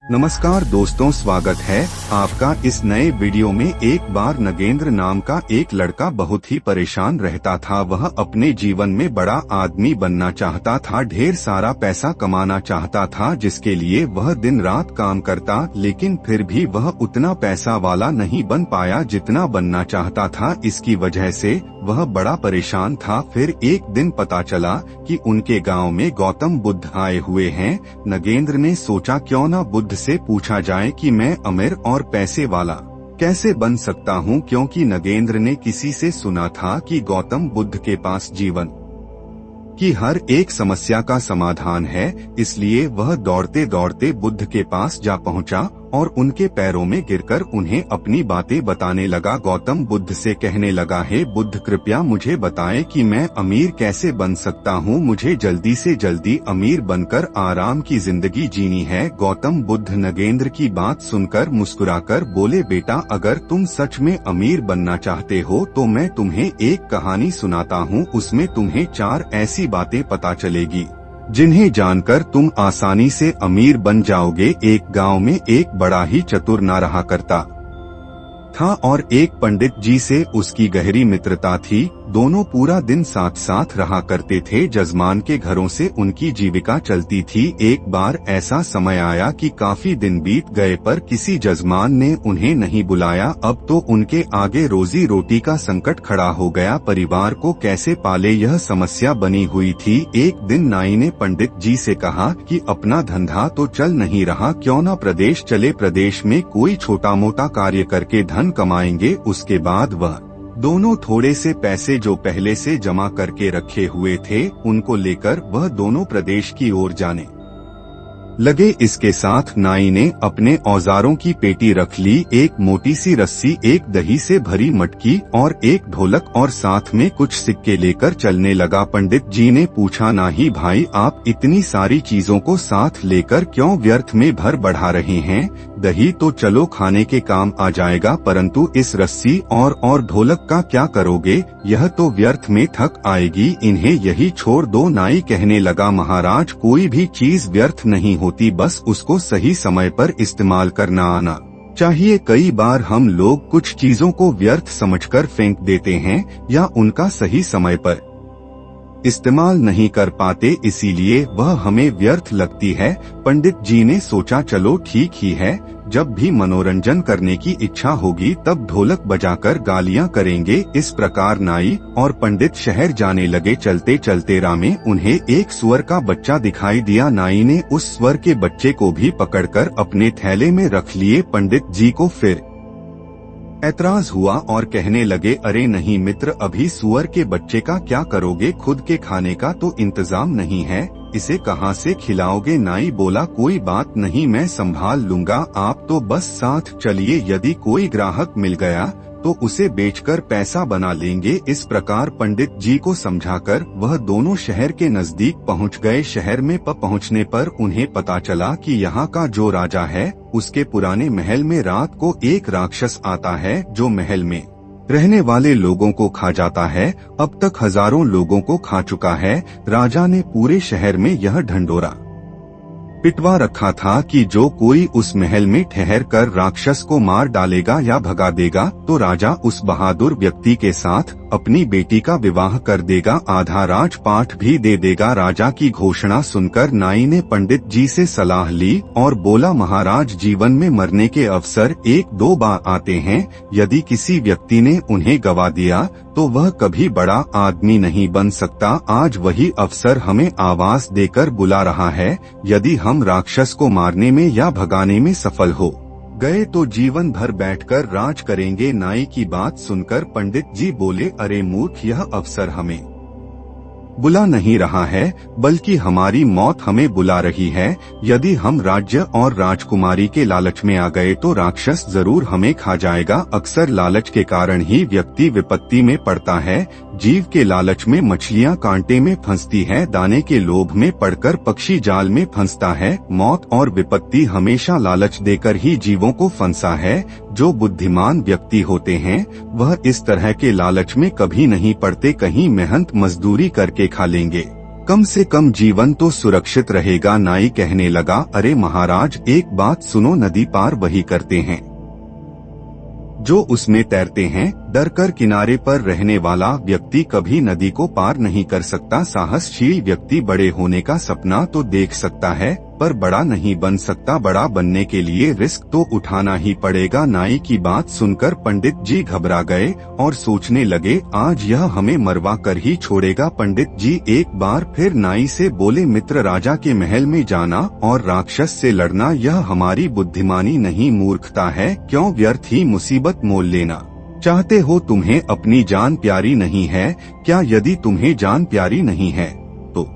नमस्कार दोस्तों, स्वागत है आपका इस नए वीडियो में। एक बार नगेंद्र नाम का एक लड़का बहुत ही परेशान रहता था। वह अपने जीवन में बड़ा आदमी बनना चाहता था, ढेर सारा पैसा कमाना चाहता था, जिसके लिए वह दिन रात काम करता, लेकिन फिर भी वह उतना पैसा वाला नहीं बन पाया जितना बनना चाहता था। इसकी वजह से वह बड़ा परेशान था। फिर एक दिन पता चला कि उनके गांव में गौतम बुद्ध आए हुए हैं। नगेंद्र ने सोचा क्यों न बुद्ध से पूछा जाए कि मैं अमीर और पैसे वाला कैसे बन सकता हूँ, क्योंकि नगेंद्र ने किसी से सुना था कि गौतम बुद्ध के पास जीवन की हर एक समस्या का समाधान है। इसलिए वह दौड़ते दौड़ते बुद्ध के पास जा पहुंचा और उनके पैरों में गिरकर उन्हें अपनी बातें बताने लगा। गौतम बुद्ध से कहने लगा, हे बुद्ध, कृपया मुझे बताएं कि मैं अमीर कैसे बन सकता हूँ। मुझे जल्दी से जल्दी अमीर बनकर आराम की जिंदगी जीनी है। गौतम बुद्ध नगेंद्र की बात सुनकर मुस्कुराकर बोले, बेटा, अगर तुम सच में अमीर बनना चाहते हो तो मैं तुम्हें एक कहानी सुनाता हूँ। उसमें तुम्हें 4 ऐसी बातें पता चलेगी जिन्हें जानकर तुम आसानी से अमीर बन जाओगे। एक गांव में एक बड़ा ही चतुर ना रहा करता था और एक पंडित जी से उसकी गहरी मित्रता थी। दोनों पूरा दिन साथ साथ रहा करते थे। जजमान के घरों से उनकी जीविका चलती थी। एक बार ऐसा समय आया कि काफी दिन बीत गए पर किसी जजमान ने उन्हें नहीं बुलाया। अब तो उनके आगे रोजी रोटी का संकट खड़ा हो गया। परिवार को कैसे पाले, यह समस्या बनी हुई थी। एक दिन नाई ने पंडित जी से कहा कि अपना धंधा तो चल नहीं रहा, क्यों न प्रदेश चले। प्रदेश में कोई छोटा मोटा कार्य करके धन कमाएंगे। उसके बाद वह दोनों थोड़े से पैसे जो पहले से जमा करके रखे हुए थे उनको लेकर वह दोनों प्रदेश की ओर जाने लगे। इसके साथ नाई ने अपने औजारों की पेटी रख ली। एक मोटी सी रस्सी, एक दही से भरी मटकी और एक ढोलक और साथ में कुछ सिक्के लेकर चलने लगा। पंडित जी ने पूछा, नाही भाई, आप इतनी सारी चीजों को साथ लेकर क्यों व्यर्थ में भर बढ़ा रहे हैं? दही तो चलो खाने के काम आ जाएगा, परंतु इस रस्सी और ढोलक का क्या करोगे? यह तो व्यर्थ में थक आएगी, इन्हें यही छोड़ दो। नाई कहने लगा, महाराज, कोई भी चीज व्यर्थ नहीं होती, बस उसको सही समय पर इस्तेमाल करना आना चाहिए। कई बार हम लोग कुछ चीजों को व्यर्थ समझकर फेंक देते हैं या उनका सही समय पर इस्तेमाल नहीं कर पाते, इसीलिए वह हमें व्यर्थ लगती है। पंडित जी ने सोचा, चलो ठीक ही है, जब भी मनोरंजन करने की इच्छा होगी तब ढोलक बजाकर गालियां करेंगे। इस प्रकार नाई और पंडित शहर जाने लगे। चलते चलते राह में उन्हें एक सुअर का बच्चा दिखाई दिया। नाई ने उस सुअर के बच्चे को भी पकड़कर अपने थैले में रख लिए। पंडित जी को फिर ऐतराज हुआ और कहने लगे, अरे नहीं मित्र, अभी सुअर के बच्चे का क्या करोगे? खुद के खाने का तो इंतजाम नहीं है, इसे कहाँ से खिलाओगे? नाई बोला, कोई बात नहीं, मैं संभाल लूंगा, आप तो बस साथ चलिए। यदि कोई ग्राहक मिल गया तो उसे बेचकर पैसा बना लेंगे। इस प्रकार पंडित जी को समझाकर वह दोनों शहर के नजदीक पहुंच गए। शहर में पहुंचने पर उन्हें पता चला कि यहाँ का जो राजा है उसके पुराने महल में रात को एक राक्षस आता है जो महल में रहने वाले लोगों को खा जाता है। अब तक हजारों लोगों को खा चुका है। राजा ने पूरे शहर में यह ढंढोरा पिटवा रखा था कि जो कोई उस महल में ठहर कर राक्षस को मार डालेगा या भगा देगा तो राजा उस बहादुर व्यक्ति के साथ अपनी बेटी का विवाह कर देगा, आधा राजपाट भी दे देगा। राजा की घोषणा सुनकर नाई ने पंडित जी से सलाह ली और बोला, महाराज, जीवन में मरने के अवसर 1-2 बार आते हैं। यदि किसी व्यक्ति ने उन्हें गवा दिया तो वह कभी बड़ा आदमी नहीं बन सकता। आज वही अवसर हमें आवाज देकर बुला रहा है। यदि हम राक्षस को मारने में या भगाने में सफल हो गए तो जीवन भर बैठकर राज करेंगे। नाई की बात सुनकर पंडित जी बोले, अरे मूर्ख, यह अवसर हमें बुला नहीं रहा है, बल्कि हमारी मौत हमें बुला रही है। यदि हम राज्य और राजकुमारी के लालच में आ गए तो राक्षस जरूर हमें खा जाएगा। अक्सर लालच के कारण ही व्यक्ति विपत्ति में पड़ता है। जीव के लालच में मछलियां कांटे में फंसती है, दाने के लोभ में पड़कर पक्षी जाल में फंसता है। मौत और विपत्ति हमेशा लालच देकर ही जीवों को फंसा है। जो बुद्धिमान व्यक्ति होते हैं वह इस तरह के लालच में कभी नहीं पड़ते, कहीं मेहनत मजदूरी करके खा लेंगे। कम से कम जीवन तो सुरक्षित रहेगा। नाई कहने लगा, अरे महाराज, एक बात सुनो, नदी पार वही करते हैं जो उसमें तैरते हैं। डरकर किनारे पर रहने वाला व्यक्ति कभी नदी को पार नहीं कर सकता। साहसशील व्यक्ति बड़े होने का सपना तो देख सकता है, पर बड़ा नहीं बन सकता। बड़ा बनने के लिए रिस्क तो उठाना ही पड़ेगा। नाई की बात सुनकर पंडित जी घबरा गए और सोचने लगे, आज यह हमें मरवा कर ही छोड़ेगा। पंडित जी एक बार फिर नाई से बोले, मित्र, राजा के महल में जाना और राक्षस से लड़ना यह हमारी बुद्धिमानी नहीं, मूर्खता है। क्यों व्यर्थ ही मुसीबत मोल लेना चाहते हो? तुम्हें अपनी जान प्यारी नहीं है क्या? यदि तुम्हें जान प्यारी नहीं है तो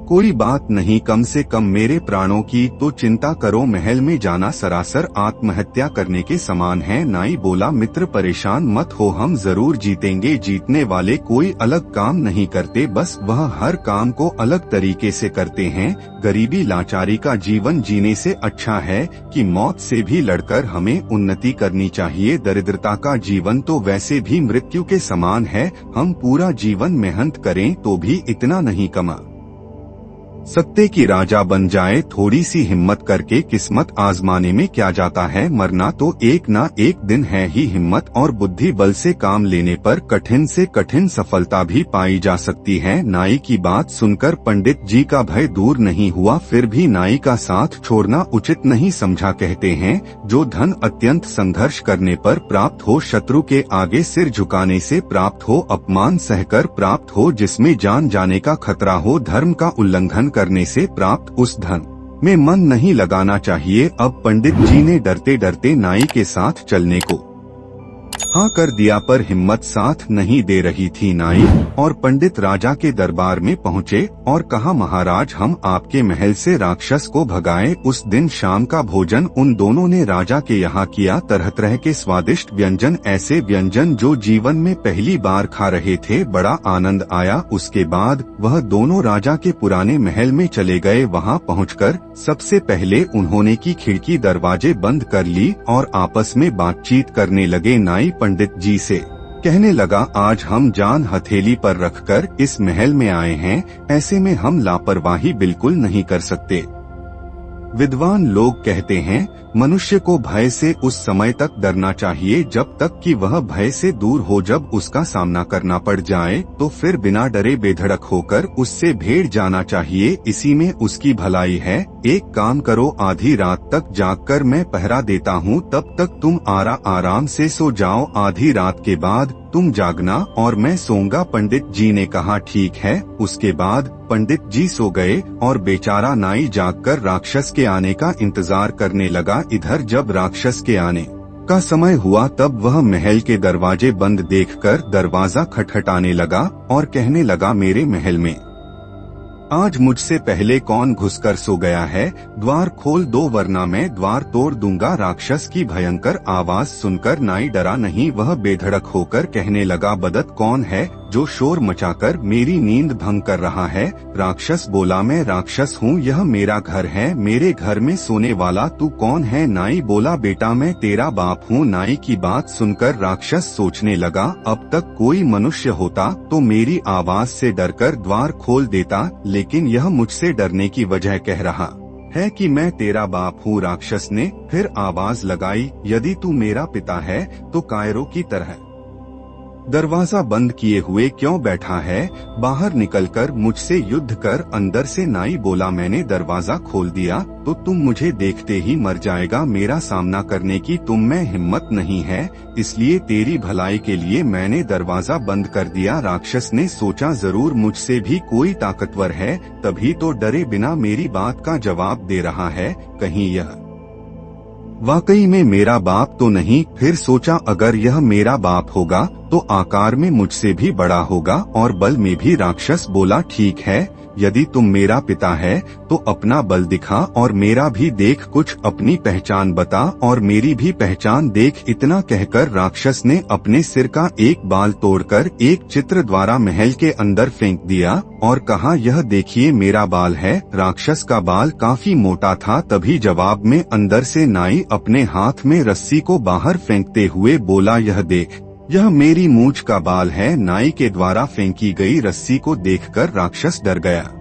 कोई बात नहीं, कम से कम मेरे प्राणों की तो चिंता करो। महल में जाना सरासर आत्महत्या करने के समान है। नाई बोला, मित्र परेशान मत हो, हम जरूर जीतेंगे। जीतने वाले कोई अलग काम नहीं करते, बस वह हर काम को अलग तरीके से करते हैं। गरीबी लाचारी का जीवन जीने से अच्छा है कि मौत से भी लड़कर हमें उन्नति करनी चाहिए। दरिद्रता का जीवन तो वैसे भी मृत्यु के समान है। हम पूरा जीवन मेहनत करें तो भी इतना नहीं कमा सकते कि राजा बन जाए। थोड़ी सी हिम्मत करके किस्मत आजमाने में क्या जाता है, मरना तो एक ना एक दिन है ही। हिम्मत और बुद्धि बल से काम लेने पर कठिन से कठिन सफलता भी पाई जा सकती है। नाई की बात सुनकर पंडित जी का भय दूर नहीं हुआ, फिर भी नाई का साथ छोड़ना उचित नहीं समझा। कहते हैं, जो धन अत्यंत संघर्ष करने पर प्राप्त हो, शत्रु के आगे सिर झुकाने से प्राप्त हो, अपमान सहकर प्राप्त हो, जिसमें जान जाने का खतरा हो, धर्म का उल्लंघन करने से प्राप्त, उस धन में मन नहीं लगाना चाहिए। अब पंडित जी ने डरते डरते नाई के साथ चलने को हाँ कर दिया, पर हिम्मत साथ नहीं दे रही थी। नाई और पंडित राजा के दरबार में पहुँचे और कहा, महाराज, हम आपके महल से राक्षस को भगाए। उस दिन शाम का भोजन उन दोनों ने राजा के यहाँ किया। तरह तरह के स्वादिष्ट व्यंजन, ऐसे व्यंजन जो जीवन में पहली बार खा रहे थे। बड़ा आनंद आया। उसके बाद वह दोनों राजा के पुराने महल में चले गए। वहाँ पहुँचकर सबसे पहले उन्होंने की खिड़की दरवाजे बंद कर ली और आपस में बातचीत करने लगे। नाई पंडित जी से कहने लगा, आज हम जान हथेली पर रखकर इस महल में आए हैं, ऐसे में हम लापरवाही बिल्कुल नहीं कर सकते। विद्वान लोग कहते हैं, मनुष्य को भय से उस समय तक डरना चाहिए जब तक कि वह भय से दूर हो। जब उसका सामना करना पड़ जाए तो फिर बिना डरे बेधड़क होकर उससे भिड़ जाना चाहिए। इसी में उसकी भलाई है। एक काम करो, आधी रात तक जागकर मैं पहरा देता हूँ, तब तक तुम आराम से सो जाओ। आधी रात के बाद तुम जागना और मैं सोऊंगा। पंडित जी ने कहा, ठीक है। उसके बाद पंडित जी सो गए और बेचारा नाई जागकर राक्षस के आने का इंतजार करने लगा। इधर जब राक्षस के आने का समय हुआ तब वह महल के दरवाजे बंद देखकर दरवाजा खटखटाने लगा और कहने लगा, मेरे महल में आज मुझसे पहले कौन घुसकर सो गया है? द्वार खोल दो वरना मैं द्वार तोड़ दूंगा। राक्षस की भयंकर आवाज सुनकर नाई डरा नहीं, वह बेधड़क होकर कहने लगा, बदत कौन है जो शोर मचाकर मेरी नींद भंग कर रहा है? राक्षस बोला, मैं राक्षस हूँ, यह मेरा घर है, मेरे घर में सोने वाला तू कौन है? नाई बोला, बेटा मैं तेरा बाप हूँ। नाई की बात सुनकर राक्षस सोचने लगा, अब तक कोई मनुष्य होता तो मेरी आवाज से डरकर द्वार खोल देता, लेकिन यह मुझसे डरने की वजह कह रहा है कि मैं तेरा बाप हूँ। राक्षस ने फिर आवाज लगाई, यदि तू मेरा पिता है तो कायरों की तरह दरवाजा बंद किए हुए क्यों बैठा है? बाहर निकलकर मुझसे युद्ध कर। अंदर से नाई बोला, मैंने दरवाजा खोल दिया तो तुम मुझे देखते ही मर जाएगा। मेरा सामना करने की तुम में हिम्मत नहीं है, इसलिए तेरी भलाई के लिए मैंने दरवाजा बंद कर दिया। राक्षस ने सोचा, जरूर मुझसे भी कोई ताकतवर है, तभी तो डरे बिना मेरी बात का जवाब दे रहा है। कहीं यह वाकई में मेरा बाप तो नहीं? फिर सोचा, अगर यह मेरा बाप होगा तो आकार में मुझसे भी बड़ा होगा और बल में भी। राक्षस बोला, ठीक है, यदि तुम मेरा पिता है तो अपना बल दिखा और मेरा भी देख, कुछ अपनी पहचान बता और मेरी भी पहचान देख। इतना कहकर राक्षस ने अपने सिर का एक बाल तोड़कर एक चित्र द्वारा महल के अंदर फेंक दिया और कहा, यह देखिए मेरा बाल है। राक्षस का बाल काफी मोटा था। तभी जवाब में अंदर से नाई अपने हाथ में रस्सी को बाहर फेंकते हुए बोला, यह देख यह मेरी मूंछ का बाल है। नाई के द्वारा फेंकी गई रस्सी को देखकर राक्षस डर गया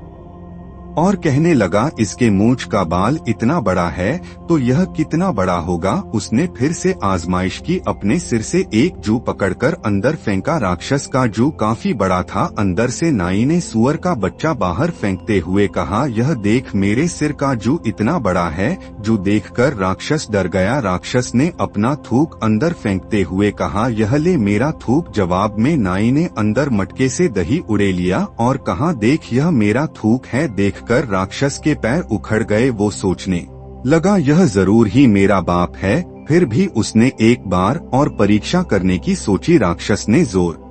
और कहने लगा, इसके मूंछ का बाल इतना बड़ा है तो यह कितना बड़ा होगा। उसने फिर से आजमाइश की, अपने सिर से एक जू पकड़कर अंदर फेंका। राक्षस का जू काफी बड़ा था। अंदर से नाई ने सूअर का बच्चा बाहर फेंकते हुए कहा, यह देख मेरे सिर का जू इतना बड़ा है। जू देखकर राक्षस डर गया। राक्षस ने अपना थूक अंदर फेंकते हुए कहा, यह ले मेरा थूक। जवाब में नाई ने अंदर मटके से दही उड़े लिया और कहा, देख यह मेरा थूक है। देखकर राक्षस के पैर उखड़ गए। वो सोचने लगा, यह जरूर ही मेरा बाप है। फिर भी उसने एक बार और परीक्षा करने की सोची। राक्षस ने जोर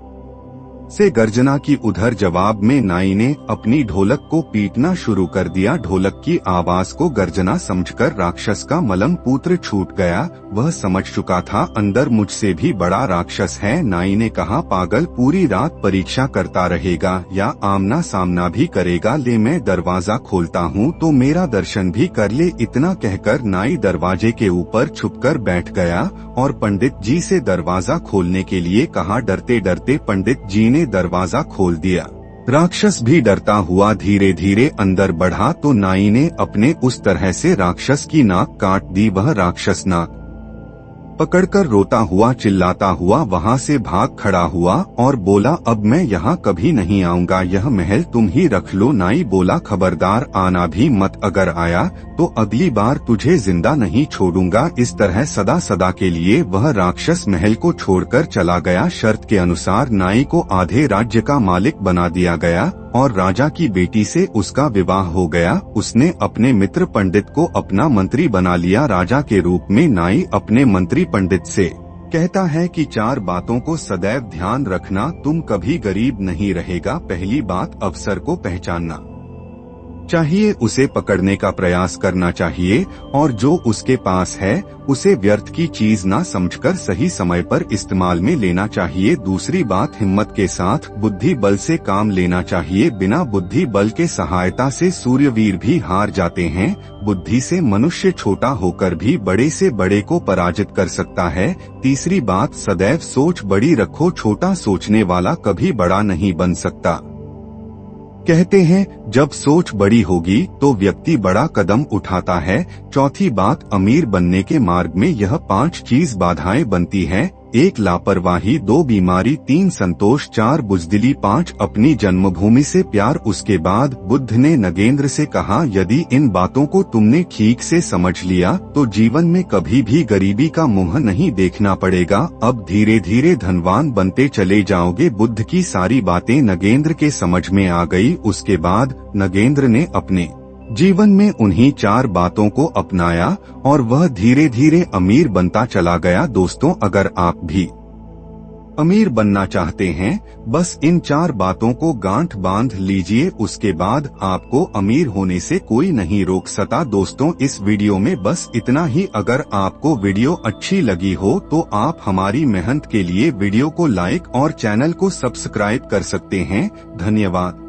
से गर्जना की। उधर जवाब में नाई ने अपनी ढोलक को पीटना शुरू कर दिया। ढोलक की आवाज को गर्जना समझकर राक्षस का मलंग पुत्र छूट गया। वह समझ चुका था अंदर मुझसे भी बड़ा राक्षस है। नाई ने कहा, पागल, पूरी रात परीक्षा करता रहेगा या आमना सामना भी करेगा। ले मैं दरवाजा खोलता हूँ तो मेरा दर्शन भी कर ले। इतना कहकर नाई दरवाजे के ऊपर छुपकर बैठ गया और पंडित जी से दरवाजा खोलने के लिए कहा। डरते डरते पंडित जी ने दरवाजा खोल दिया। राक्षस भी डरता हुआ धीरे धीरे अंदर बढ़ा तो नाई ने अपने उस तरह से राक्षस की नाक काट दी। वह राक्षस नाक पकड़कर रोता हुआ चिल्लाता हुआ वहां से भाग खड़ा हुआ और बोला, अब मैं यहाँ कभी नहीं आऊंगा। यह महल तुम ही रख लो। नाई बोला, खबरदार आना भी मत। अगर आया तो अगली बार तुझे जिंदा नहीं छोड़ूंगा। इस तरह सदा सदा के लिए वह राक्षस महल को छोड़कर चला गया। शर्त के अनुसार नाई को आधे राज्य का मालिक बना दिया गया और राजा की बेटी से उसका विवाह हो गया। उसने अपने मित्र पंडित को अपना मंत्री बना लिया। राजा के रूप में नाई अपने मंत्री पंडित से कहता है कि 4 बातों को सदैव ध्यान रखना। तुम कभी गरीब नहीं रहेगा। पहली बात, अवसर को पहचानना चाहिए, उसे पकड़ने का प्रयास करना चाहिए और जो उसके पास है उसे व्यर्थ की चीज ना समझकर सही समय पर इस्तेमाल में लेना चाहिए। दूसरी बात, हिम्मत के साथ बुद्धि बल से काम लेना चाहिए। बिना बुद्धि बल के सहायता से सूर्यवीर भी हार जाते हैं। बुद्धि से मनुष्य छोटा होकर भी बड़े से बड़े को पराजित कर सकता है। तीसरी बात, सदैव सोच बड़ी रखो। छोटा सोचने वाला कभी बड़ा नहीं बन सकता। कहते हैं जब सोच बड़ी होगी तो व्यक्ति बड़ा कदम उठाता है। चौथी बात, अमीर बनने के मार्ग में यह 5 चीज बाधाएं बनती है। 1 लापरवाही, 2 बीमारी, 3 संतोष, 4 बुजदिली, 5 अपनी जन्मभूमि से प्यार। उसके बाद बुद्ध ने नगेंद्र से कहा, यदि इन बातों को तुमने ठीक से समझ लिया तो जीवन में कभी भी गरीबी का मुंह नहीं देखना पड़ेगा। अब धीरे धीरे धनवान बनते चले जाओगे। बुद्ध की सारी बातें नगेंद्र के समझ में आ गई। उसके बाद नगेंद्र ने अपने जीवन में उन्हीं 4 बातों को अपनाया और वह धीरे धीरे अमीर बनता चला गया। दोस्तों, अगर आप भी अमीर बनना चाहते हैं, बस इन 4 बातों को गांठ बांध लीजिए। उसके बाद आपको अमीर होने से कोई नहीं रोक सकता। दोस्तों, इस वीडियो में बस इतना ही। अगर आपको वीडियो अच्छी लगी हो तो आप हमारी मेहनत के लिए वीडियो को लाइक और चैनल को सब्सक्राइब कर सकते हैं। धन्यवाद।